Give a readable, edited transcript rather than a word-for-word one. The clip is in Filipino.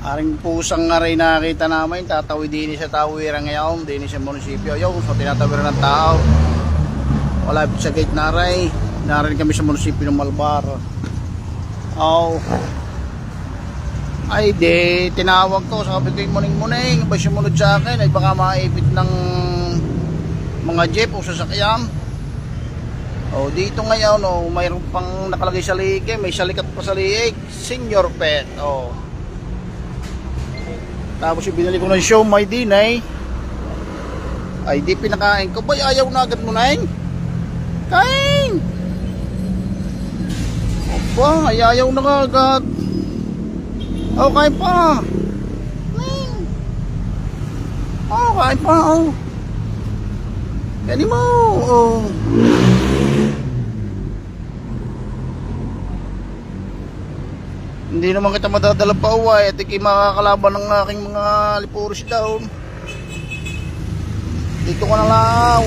Aring pusang nga rin nakita namin, tatawid din sa tawiran ngayon, din sa munisipyo. Yung so tinatawiran ng tao. Wala sa gate naray. Narin kami sa munisipyo ng Malbar. Oh. Ay di, tinawag ko, sabi ko yung muning-muning, ba sumunod sa akin, ay baka maipit ng mga jeep o sasakyan. Oh, dito ngayon, oh, mayroon pang nakalagay sa liig, may salikat pa sa liig, Senior Pet. Oh. Tapos yung binili ko ng show, may dinay. Ay di pinakain ko, bay ayaw na agad mo na yun. Kain! Opa, ay ayaw na agad. Oh, kain pa. Oh, kain pa, oh. Kainin mo, oh. Hindi naman kita madadala pa uwi at ikay makakalaban ng aking mga lipuris down. Dito ka na lang.